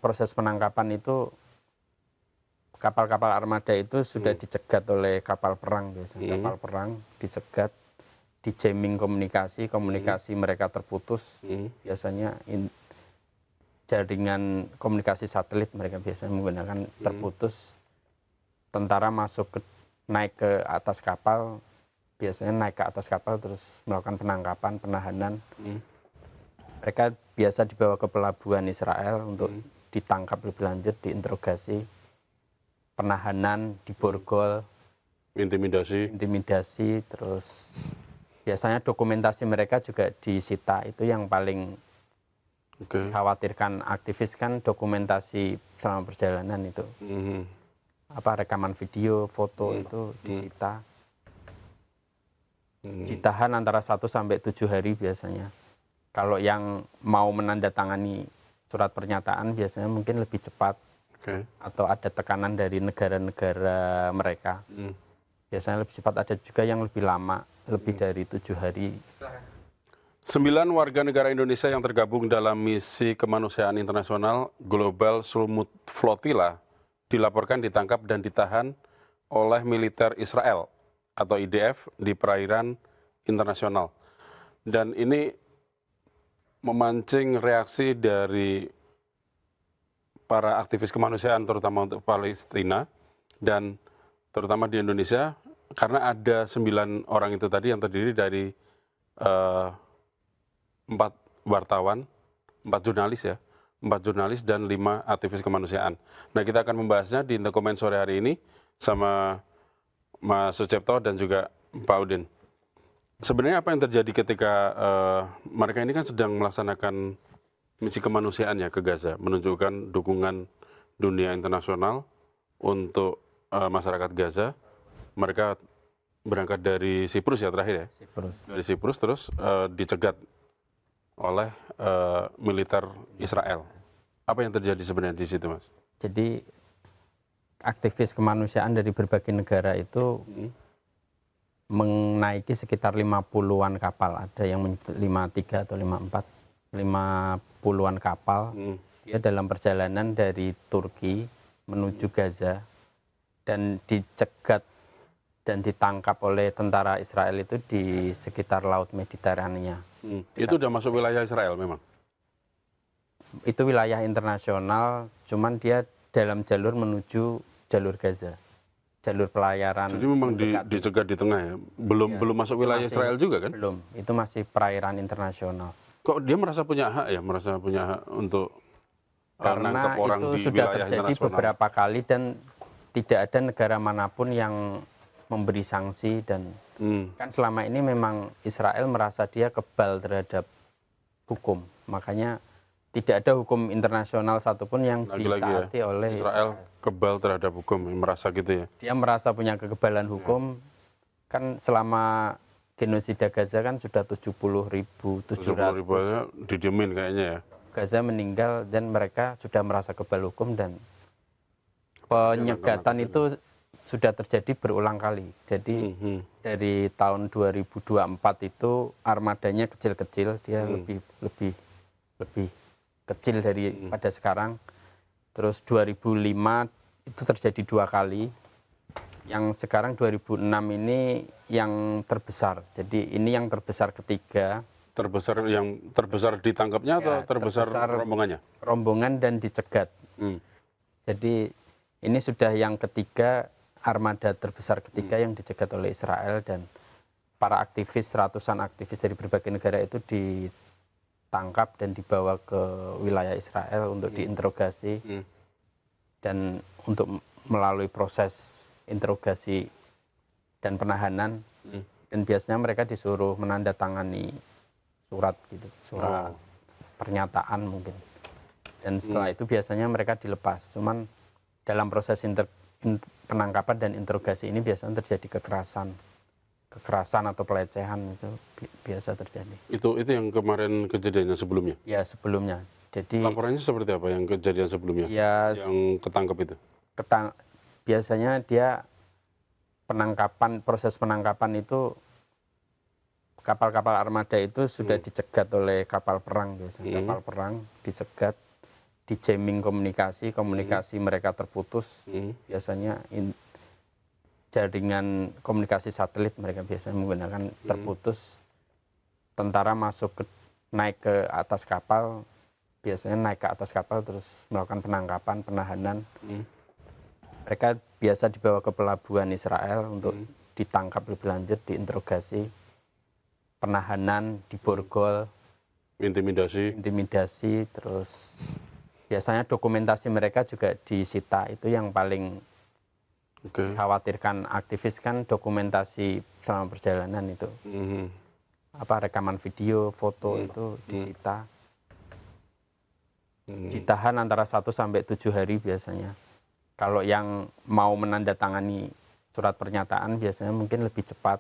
proses penangkapan itu kapal-kapal armada itu sudah dicegat oleh kapal perang biasanya. Kapal perang dicegat, di jamming komunikasi mereka terputus. Biasanya jaringan komunikasi satelit mereka biasanya menggunakan terputus. Tentara naik ke atas kapal, biasanya naik ke atas kapal terus melakukan penangkapan, penahanan. Mereka biasa dibawa ke pelabuhan Israel untuk ditangkap lebih lanjut, diinterogasi, penahanan, diborgol, intimidasi, terus biasanya dokumentasi mereka juga disita. Itu yang paling dikhawatirkan aktivis kan, dokumentasi selama perjalanan itu. Rekaman video, foto itu disita. Ditahan antara 1 sampai 7 hari biasanya. Kalau yang mau menandatangani surat pernyataan biasanya mungkin lebih cepat. Atau ada tekanan dari negara-negara mereka. Biasanya lebih cepat, ada juga yang lebih lama, lebih dari 7 hari. 9 warga negara Indonesia yang tergabung dalam misi kemanusiaan internasional Global Sulmut Flotilla dilaporkan ditangkap dan ditahan oleh militer Israel atau IDF di perairan internasional. Dan ini memancing reaksi dari para aktivis kemanusiaan terutama untuk Palestina dan terutama di Indonesia, karena ada 9 orang itu tadi yang terdiri dari 4 wartawan, 4 jurnalis ya, 4 jurnalis dan 5 aktivis kemanusiaan. Nah, kita akan membahasnya di Intokomen sore hari ini sama Mas Sucipto dan juga Pak Udin. Sebenarnya apa yang terjadi ketika mereka ini kan sedang melaksanakan misi kemanusiaan ya ke Gaza, menunjukkan dukungan dunia internasional untuk masyarakat Gaza. Mereka berangkat dari Siprus ya terakhir ya? Dari Siprus terus dicegat oleh militer Israel. Apa yang terjadi sebenarnya di situ, Mas? Jadi aktivis kemanusiaan dari berbagai negara itu menaiki sekitar 50-an kapal. Ada yang menyebut 53 atau 54, 50-an kapal. Dia dalam perjalanan dari Turki menuju Gaza dan dicegat dan ditangkap oleh tentara Israel itu di sekitar Laut Mediterania. Itu sudah masuk wilayah Israel memang? Itu wilayah internasional, cuman dia dalam jalur menuju jalur Gaza. Jalur pelayaran. Jadi memang dicegat di tengah ya? Belum masuk wilayah Israel juga kan? Belum, itu masih perairan internasional. Kok dia merasa punya hak ya? Merasa punya hak untuk karena orang itu di sudah wilayah terjadi beberapa kali dan tidak ada negara manapun yang memberi sanksi dan kan selama ini memang Israel merasa dia kebal terhadap hukum. Makanya tidak ada hukum internasional satupun yang ditaati oleh Israel. Kebal terhadap hukum, merasa gitu ya? Dia merasa punya kekebalan hukum. Kan selama genosida Gaza kan sudah 70.700 didiemin kayaknya ya. Gaza meninggal dan mereka sudah merasa kebal hukum dan penyegatan itu sudah terjadi berulang kali. Jadi dari tahun 2024 itu armadanya kecil-kecil, dia lebih kecil daripada sekarang. Terus 2005 itu terjadi 2 kali. Yang sekarang 2006 ini yang terbesar. Jadi ini yang terbesar ketiga. Yang terbesar ditangkapnya atau terbesar rombongannya? Rombongan dan dicegat. Jadi ini sudah yang ketiga, armada terbesar ketiga yang dicegat oleh Israel, dan para aktivis, ratusan aktivis dari berbagai negara itu ditangkap dan dibawa ke wilayah Israel untuk diinterogasi dan untuk melalui proses interogasi dan penahanan. Dan biasanya mereka disuruh menandatangani surat gitu, surat pernyataan mungkin. Dan setelah itu biasanya mereka dilepas. Cuman dalam proses penangkapan dan interogasi ini biasanya terjadi kekerasan atau pelecehan, itu biasa terjadi. Itu yang kemarin kejadiannya sebelumnya? Ya, sebelumnya. Jadi laporannya seperti apa yang kejadian sebelumnya? Ya, yang ketangkep itu? Biasanya dia proses penangkapan itu kapal-kapal armada itu sudah dicegat oleh kapal perang biasanya. Kapal perang dicegat, di jamming komunikasi mereka terputus. Biasanya jaringan komunikasi satelit mereka biasanya menggunakan terputus. Tentara naik ke atas kapal, biasanya naik ke atas kapal terus melakukan penangkapan, penahanan. Mereka biasa dibawa ke pelabuhan Israel untuk ditangkap lebih lanjut, diinterogasi, penahanan, diborgol, intimidasi, terus biasanya dokumentasi mereka juga disita. Itu yang paling dikhawatirkan aktivis kan, dokumentasi selama perjalanan itu. Rekaman video, foto itu disita. Ditahan antara 1 sampai 7 hari biasanya. Kalau yang mau menandatangani surat pernyataan biasanya mungkin lebih cepat.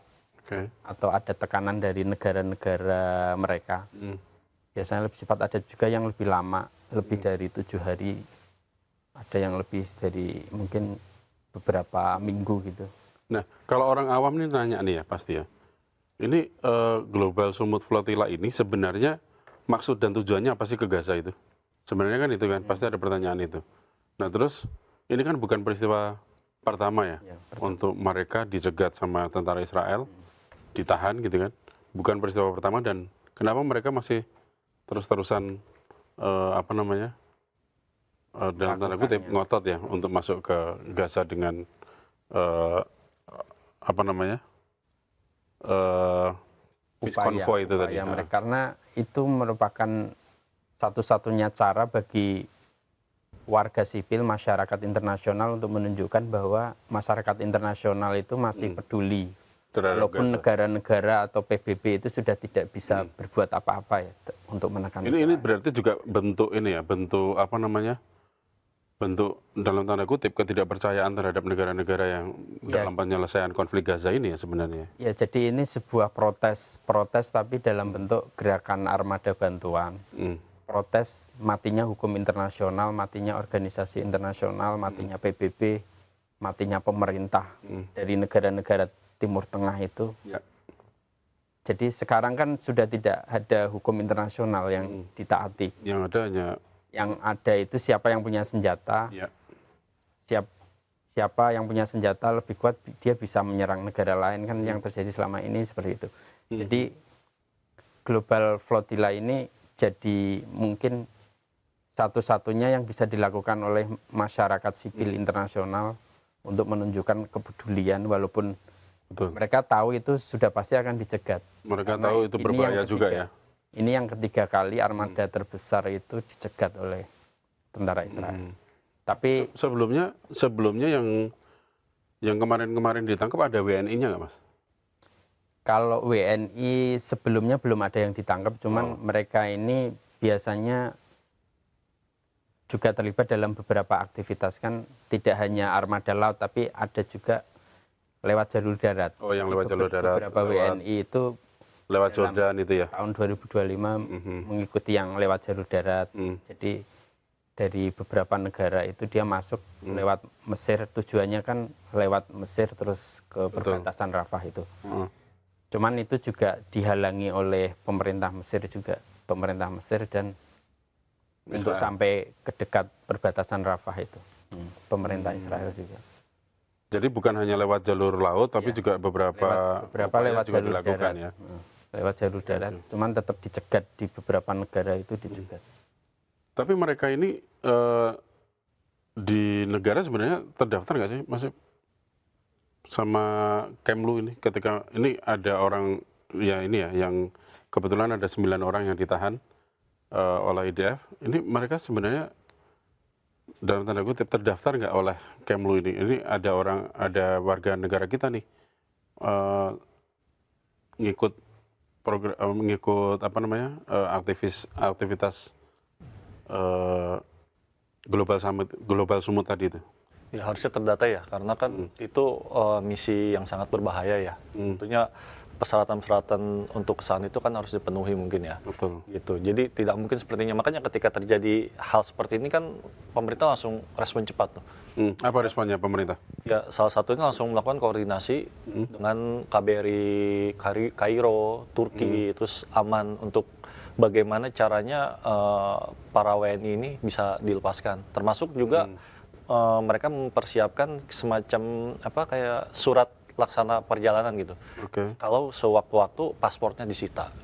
Atau ada tekanan dari negara-negara mereka. Biasanya lebih cepat, ada juga yang lebih lama, lebih dari 7 hari. Ada yang lebih dari mungkin beberapa minggu gitu. Nah, kalau orang awam nih nanya nih ya pasti ya. Ini Global Sumut Flotilla ini sebenarnya maksud dan tujuannya apa sih ke Gaza itu? Sebenarnya kan itu kan, pasti ada pertanyaan itu. Nah terus, ini kan bukan peristiwa pertama ya untuk mereka dicegat sama tentara Israel, ditahan gitu kan. Bukan peristiwa pertama, dan kenapa mereka masih terus-terusan dalam tanda kutip ngotot ya untuk masuk ke Gaza dengan peace convoy itu tadi. Karena itu merupakan satu-satunya cara bagi warga sipil, masyarakat internasional untuk menunjukkan bahwa masyarakat internasional itu masih peduli. Walaupun negara-negara atau PBB itu sudah tidak bisa berbuat apa-apa ya untuk menekan Israel. Ini berarti juga bentuk bentuk dalam tanda kutip ketidakpercayaan terhadap negara-negara yang dalam penyelesaian konflik Gaza ini ya sebenarnya. Ya, jadi ini sebuah protes tapi dalam bentuk gerakan armada bantuan. Protes matinya hukum internasional, matinya organisasi internasional, matinya PBB, matinya pemerintah dari negara-negara Timur Tengah itu. Jadi sekarang kan sudah tidak ada hukum internasional yang ditaati. Yang ada itu siapa yang punya senjata, siapa yang punya senjata lebih kuat, dia bisa menyerang negara lain, kan yang terjadi selama ini seperti itu. Jadi Global Flotilla ini jadi mungkin satu-satunya yang bisa dilakukan oleh masyarakat sipil internasional untuk menunjukkan kepedulian, walaupun mereka tahu itu sudah pasti akan dicegat. Mereka tahu itu berbahaya juga ya. Ini yang ketiga kali armada terbesar itu dicegat oleh tentara Israel. Tapi sebelumnya yang kemarin ditangkap ada WNI-nya nggak, Mas? Kalau WNI sebelumnya belum ada yang ditangkap, cuman mereka ini biasanya juga terlibat dalam beberapa aktivitas, kan tidak hanya armada laut tapi ada juga lewat jalur darat. Yang lewat jalur darat. Beberapa WNI itu lewat Jordan itu ya. Tahun 2025 mengikuti yang lewat jalur darat. Jadi dari beberapa negara itu dia masuk lewat Mesir, tujuannya kan lewat Mesir terus ke perbatasan Rafah itu. Cuman itu juga dihalangi oleh pemerintah Mesir dan untuk sampai ke dekat perbatasan Rafah itu. Pemerintah Israel juga. Jadi bukan hanya lewat jalur laut tapi juga beberapa lewat juga jalur dilakukan darat. Ya. Lewat jalur darat, cuman tetap dicegat di beberapa negara itu dicegat. Tapi mereka ini di negara sebenarnya terdaftar nggak sih, Mas? Sama Kemlu ini, ketika ini ada orang yang kebetulan ada 9 orang yang ditahan oleh IDF, ini mereka sebenarnya dalam tanda kutip terdaftar nggak oleh Kemlu ini? Ini ada warga negara kita nih mengikut aktivitas Global Sumut tadi itu. Ya harusnya terdata ya, karena kan itu misi yang sangat berbahaya ya. Tentunya persyaratan-persyaratan untuk kesana itu kan harus dipenuhi mungkin ya. Betul. Gitu. Jadi tidak mungkin sepertinya, makanya ketika terjadi hal seperti ini kan pemerintah langsung respon cepat tuh. Apa responnya pemerintah? Ya salah satunya langsung melakukan koordinasi dengan KBRI Kairo, Turki, terus aman untuk bagaimana caranya para WNI ini bisa dilepaskan. Termasuk juga mereka mempersiapkan semacam kayak surat laksana perjalanan gitu. Oke. Kalau sewaktu-waktu pasportnya disita.